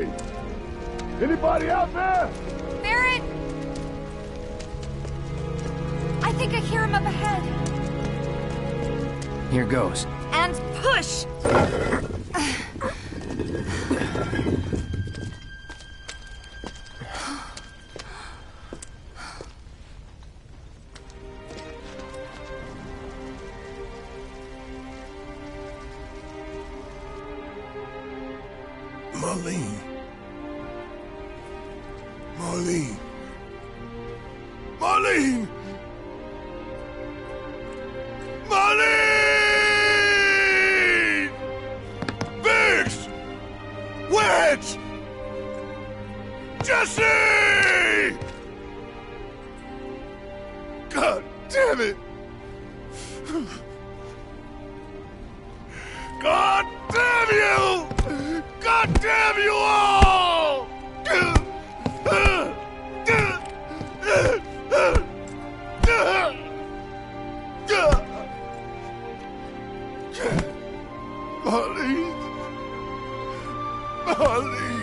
Hey! Anybody out there? Barrett! I think I hear him up ahead. Here goes. And push! Marlene. Marlene. Marlene! Marlene! Biggs! Wedge! Jesse! God damn it! God damn you! God damn you all! Marlene. Marlene.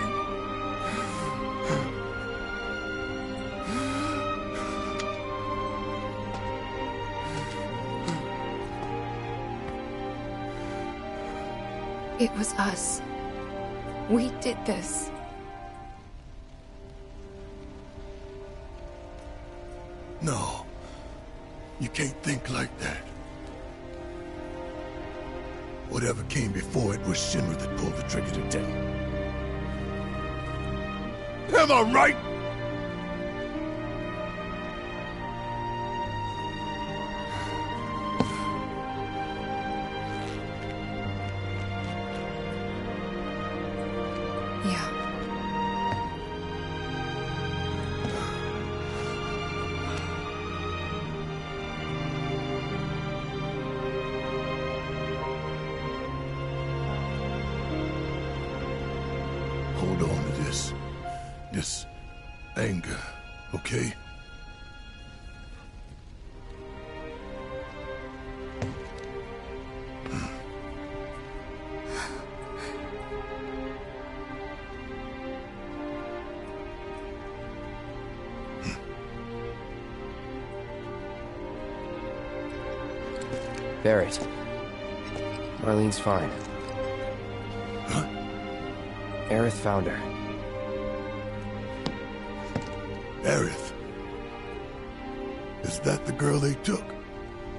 It was us. We did this. No. You can't think like that. Whatever came before it was Shinra that pulled the trigger today. Am I right? Yeah. Hold on to this anger, okay? Barrett. Marlene's fine. Huh? Aerith found her. Aerith. Is that the girl they took?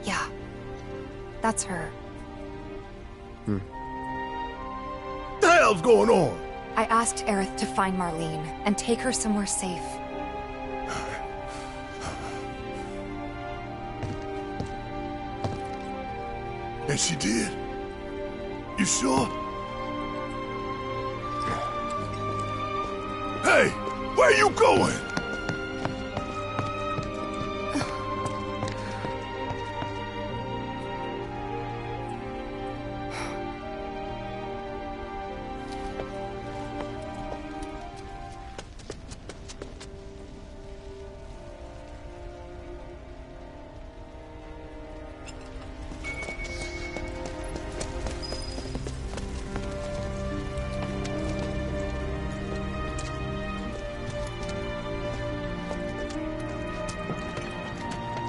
Yeah. That's her. The hell's going on? I asked Aerith to find Marlene and take her somewhere safe. And she did? You sure? Hey, where you going?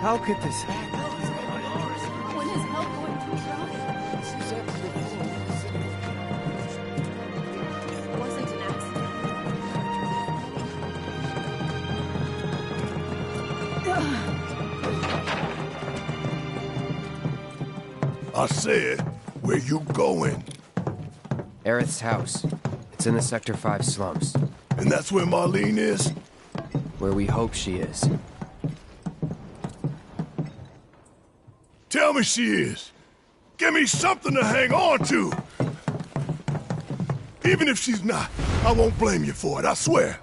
How could this happen? I said, where you going? Aerith's house. It's in the Sector 5 slums. And that's where Marlene is? Where we hope she is. Tell me she is. Give me something to hang on to. Even if she's not, I won't blame you for it, I swear.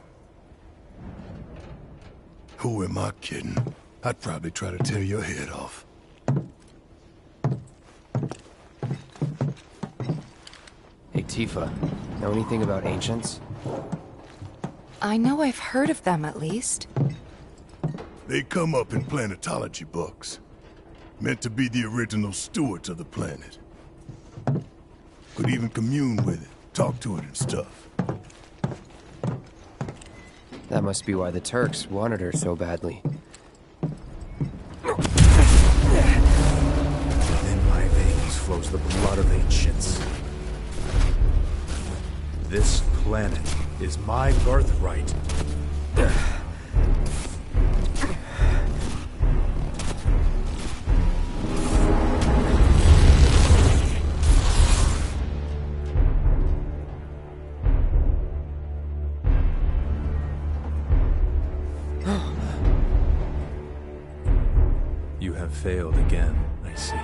Who am I kidding? I'd probably try to tear your head off. Hey, Tifa. Know anything about ancients? I know I've heard of them, at least. They come up in planetology books. Meant to be the original stewards of the planet. Could even commune with it, talk to it and stuff. That must be why the Turks wanted her so badly. Within my veins flows the blood of ancients. This planet is my birthright. You have failed again, I see.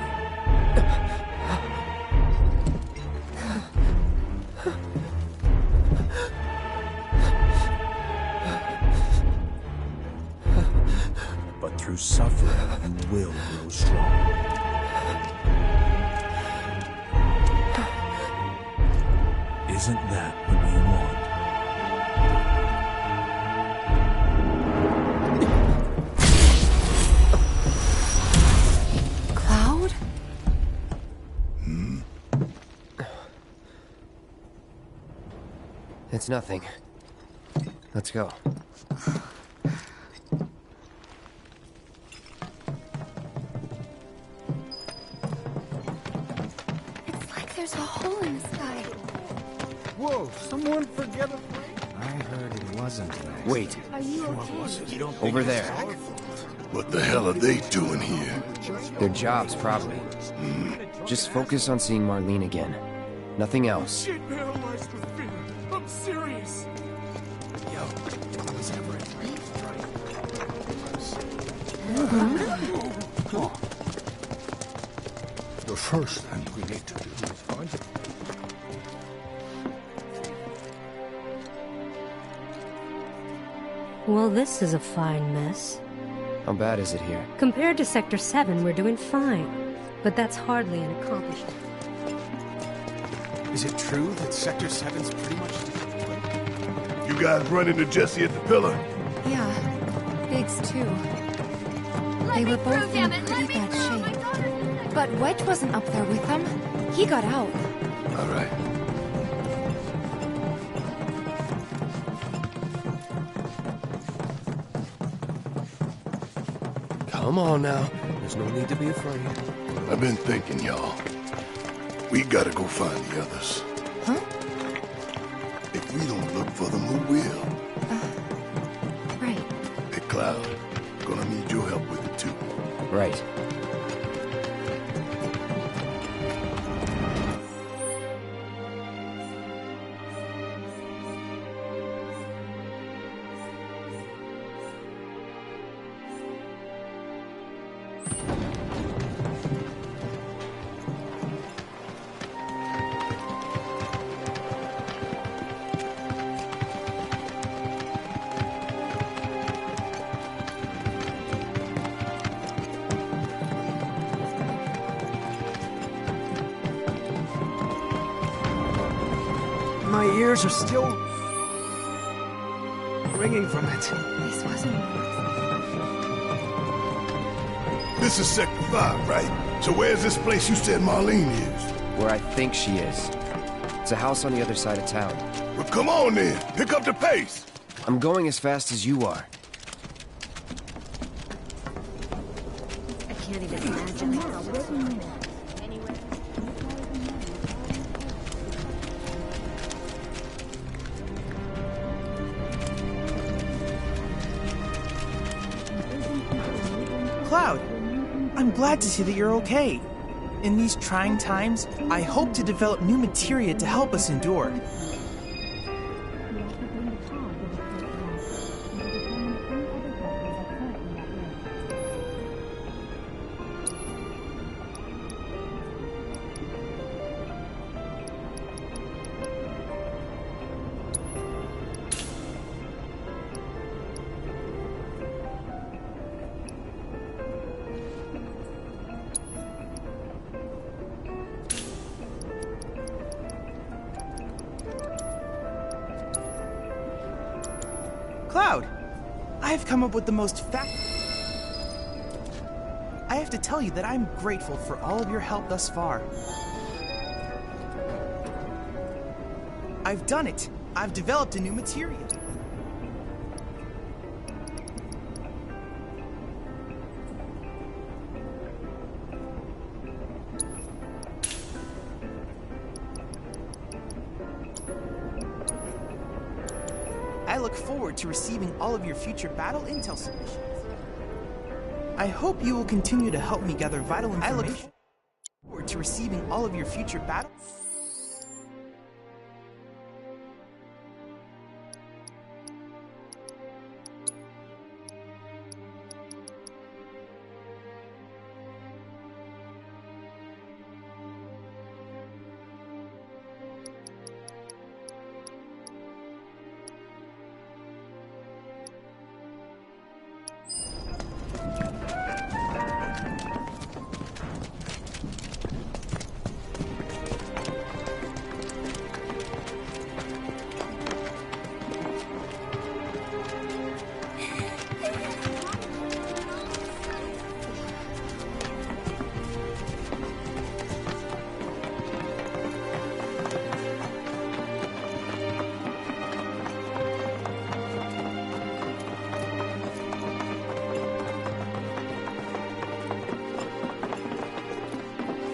But through suffering, you will grow strong. Isn't that what you want? Cloud? It's nothing. Let's go. It's like there's a hole in the sky. Whoa, someone forget a plane? I heard it wasn't. Wait, Are you okay? over there. What the hell are they doing here? Their jobs, probably. Just focus on seeing Marlene again. Nothing else. Shit paralyzed with fear. I'm serious. The first thing we need to do is find it. Well, this is a fine mess. How bad is it here? Compared to Sector 7, we're doing fine. But that's hardly an accomplishment. Is it true that Sector 7's pretty much... You guys run into Jesse at the pillar? Yeah. Biggs, too. They were both in pretty bad shape. But Wedge wasn't up there with them. He got out. All right. Come on now. There's no need to be afraid. I've been thinking, y'all. We gotta go find the others. Huh? If we don't look for them, who will? Right. Hey, Cloud. Gonna need your help with it, too. Right. My ears are still ringing from it. This wasn't... This is Sector 5, right? So where's this place you said Marlene is? Where I think she is. It's a house on the other side of town. Well, come on then. Pick up the pace. I'm going as fast as you are. I can't even imagine. Cloud, I'm glad to see that you're okay. In these trying times, I hope to develop new materia to help us endure. Cloud, I've come up with the most I have to tell you that I'm grateful for all of your help thus far. I've done it. I've developed a new materia. I look forward to receiving all of your future battle intel submissions. I hope you will continue to help me gather vital information. I look forward to receiving all of your future battle.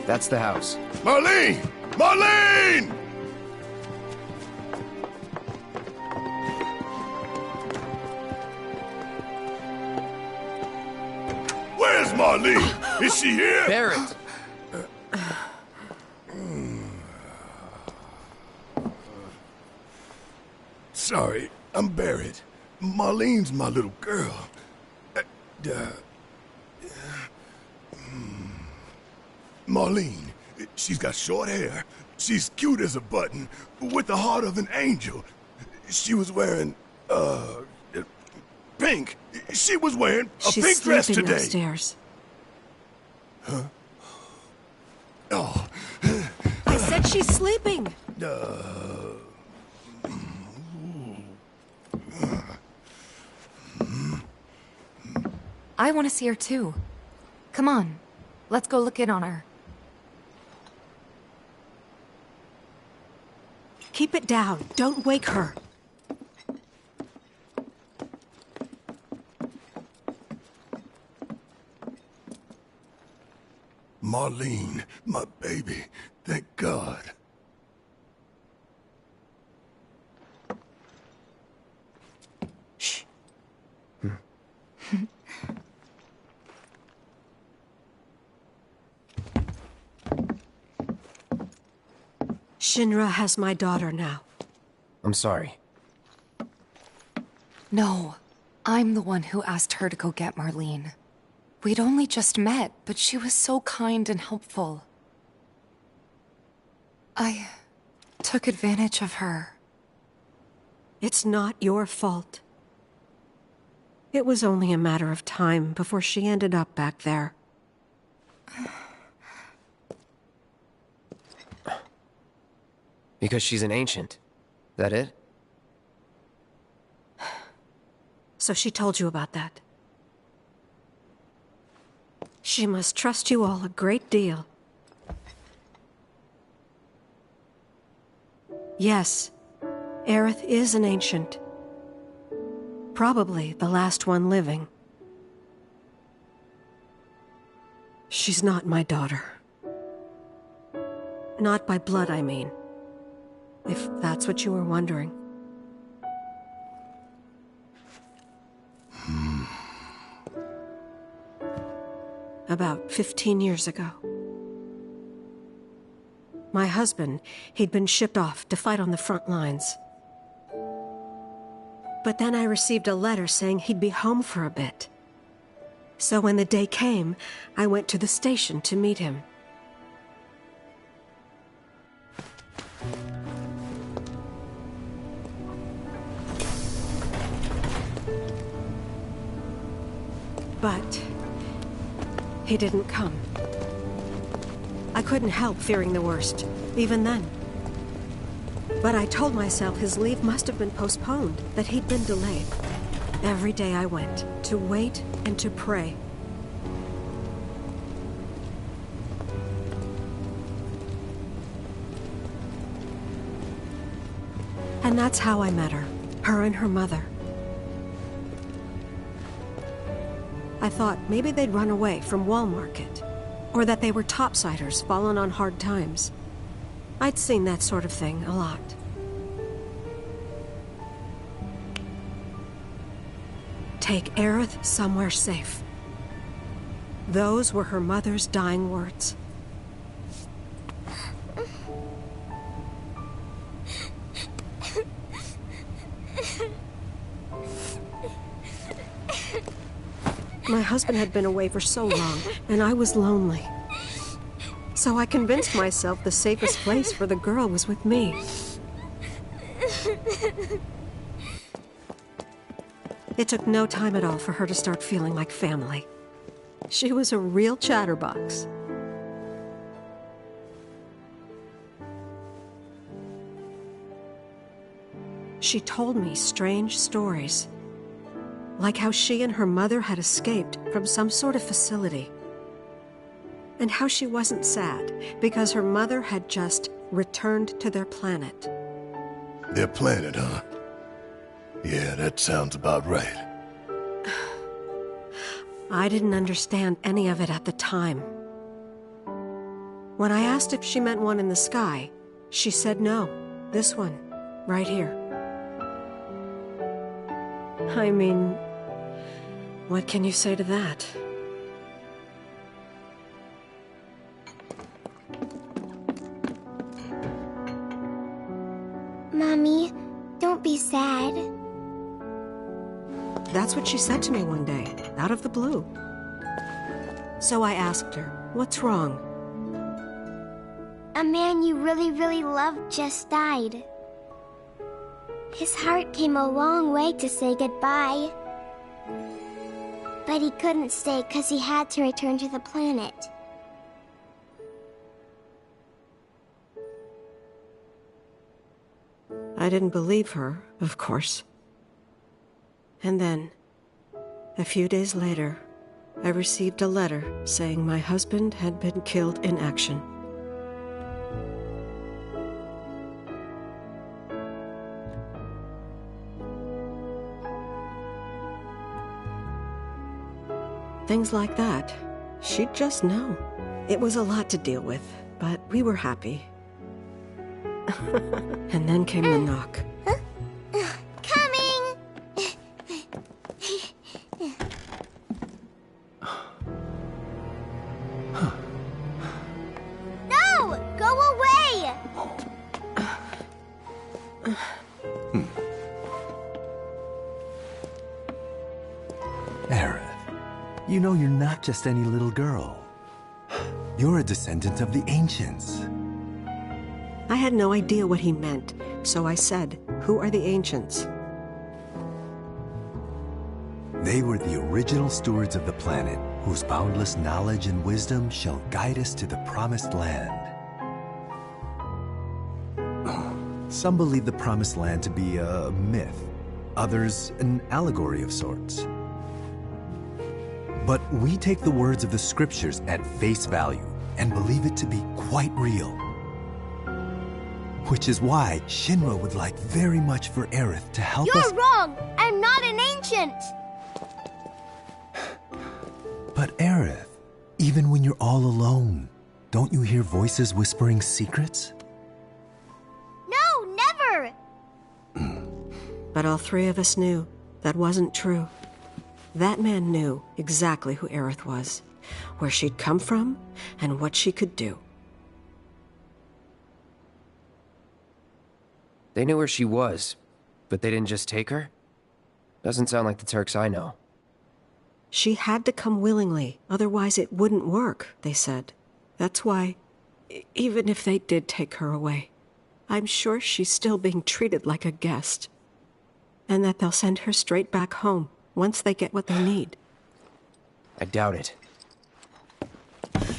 That's the house. Marlene! Marlene! Where's Marlene? Is she here? Barrett! Sorry, I'm Barrett. Marlene's my little girl. Marlene, she's got short hair. She's cute as a button, with the heart of an angel. She was wearing, pink. She was wearing a pink dress today. She's sleeping upstairs. Huh? Oh. I said she's sleeping. I want to see her too. Come on, let's go look in on her. Keep it down. Don't wake her. Marlene, my baby. Thank God. Shh. Shinra has my daughter now. I'm sorry. No, I'm the one who asked her to go get Marlene. We'd only just met, but she was so kind and helpful. I took advantage of her. It's not your fault. It was only a matter of time before she ended up back there. Because she's an ancient. That it? So she told you about that. She must trust you all a great deal. Yes, Aerith is an ancient. Probably the last one living. She's not my daughter. Not by blood, I mean. If that's what you were wondering. About 15 years ago. My husband, he'd been shipped off to fight on the front lines. But then I received a letter saying he'd be home for a bit. So when the day came, I went to the station to meet him. But he didn't come. I couldn't help fearing the worst, even then. But I told myself his leave must have been postponed, that he'd been delayed. Every day I went, to wait and to pray. And that's how I met her, her and her mother. I thought maybe they'd run away from Wall Market, or that they were topsiders fallen on hard times. I'd seen that sort of thing a lot. take Aerith somewhere safe. Those were her mother's dying words. My husband had been away for so long, and I was lonely. So I convinced myself the safest place for the girl was with me. It took no time at all for her to start feeling like family. She was a real chatterbox. She told me strange stories, like how she and her mother had escaped from some sort of facility, and how she wasn't sad because her mother had just returned to their planet. Their planet, huh? Yeah, that sounds about right. I didn't understand any of it at the time. When I asked if she meant one in the sky, she said no. This one, right here. I mean, what can you say to that? Mommy, don't be sad. That's what she said to me one day, out of the blue. So I asked her, what's wrong? A man you really, really loved just died. His heart came a long way to say goodbye. But he couldn't stay because he had to return to the planet. I didn't believe her, of course. And then, a few days later, I received a letter saying my husband had been killed in action. Things like that, she'd just know. It was a lot to deal with, but we were happy. And then came the knock. Coming! No! Go away! Aerith, you know you're not just any little girl. You're a descendant of the Ancients. I had no idea what he meant, so I said, "Who are the Ancients?" They were the original stewards of the planet, whose boundless knowledge and wisdom shall guide us to the promised land. Some believe the promised land to be a myth, others an allegory of sorts. But we take the words of the scriptures at face value and believe it to be quite real. Which is why Shinra would like very much for Aerith to help us— You're wrong! I'm not an ancient! But Aerith, even when you're all alone, don't you hear voices whispering secrets? No, never! But all three of us knew that wasn't true. That man knew exactly who Aerith was, where she'd come from, and what she could do. They knew where she was, but they didn't just take her? Doesn't sound like the Turks I know. She had to come willingly, otherwise it wouldn't work, they said. That's why, even if they did take her away, I'm sure she's still being treated like a guest. And that they'll send her straight back home once they get what they need. I doubt it.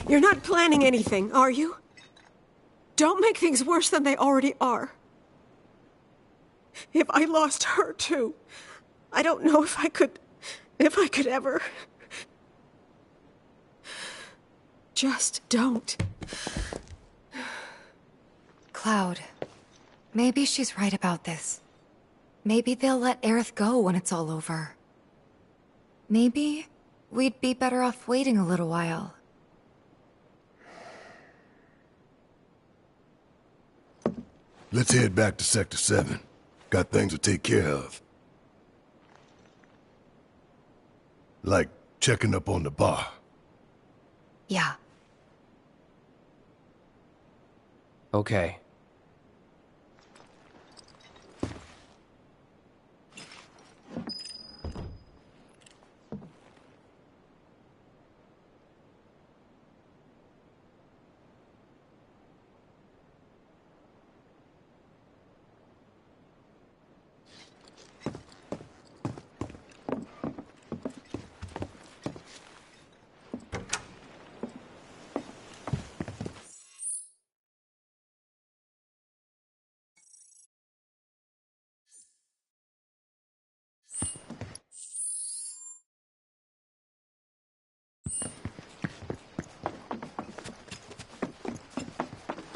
You're not planning anything, are you? Don't make things worse than they already are. If I lost her too, I don't know if I could ever. Just don't. Cloud, maybe she's right about this. Maybe they'll let Aerith go when it's all over. Maybe we'd be better off waiting a little while. Let's head back to Sector 7. Got things to take care of. Like checking up on the bar. Yeah. Okay.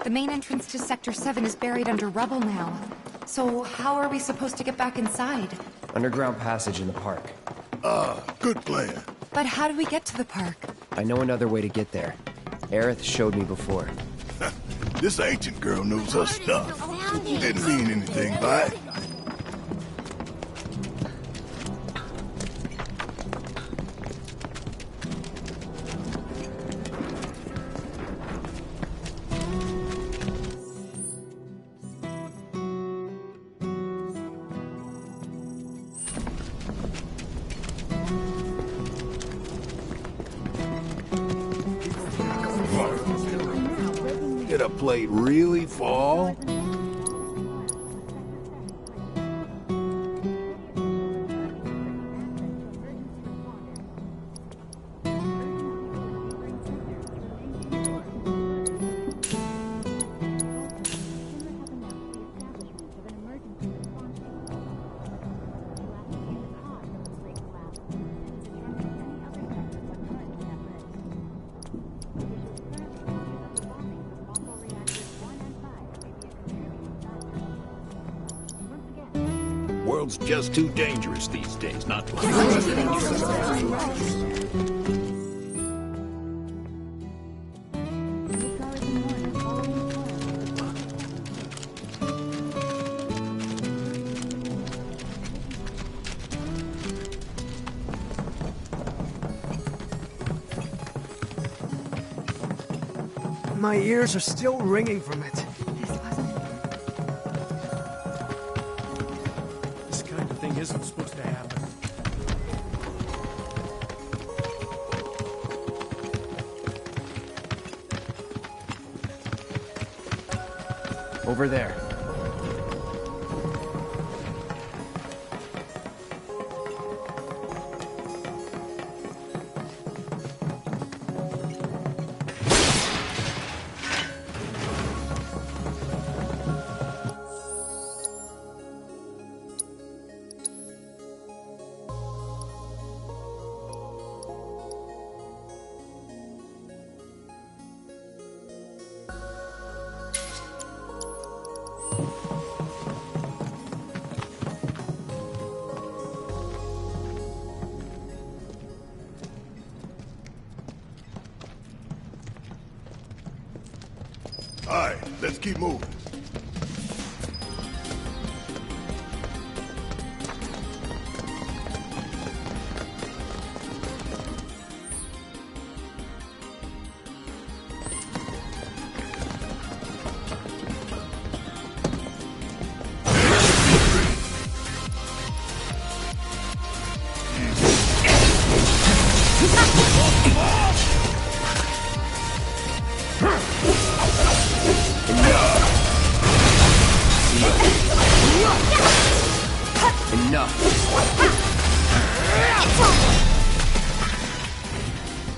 The main entrance to Sector 7 is buried under rubble now. So how are we supposed to get back inside? Underground passage in the park. Good plan. But how do we get to the park? I know another way to get there. Aerith showed me before. This ancient girl knows her stuff. Didn't mean anything by it. Did a plate really fall? World's just too dangerous these days, not to My ears are still ringing from it. This kind of thing isn't supposed to happen. Over there. All right, let's keep moving.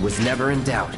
Was never in doubt.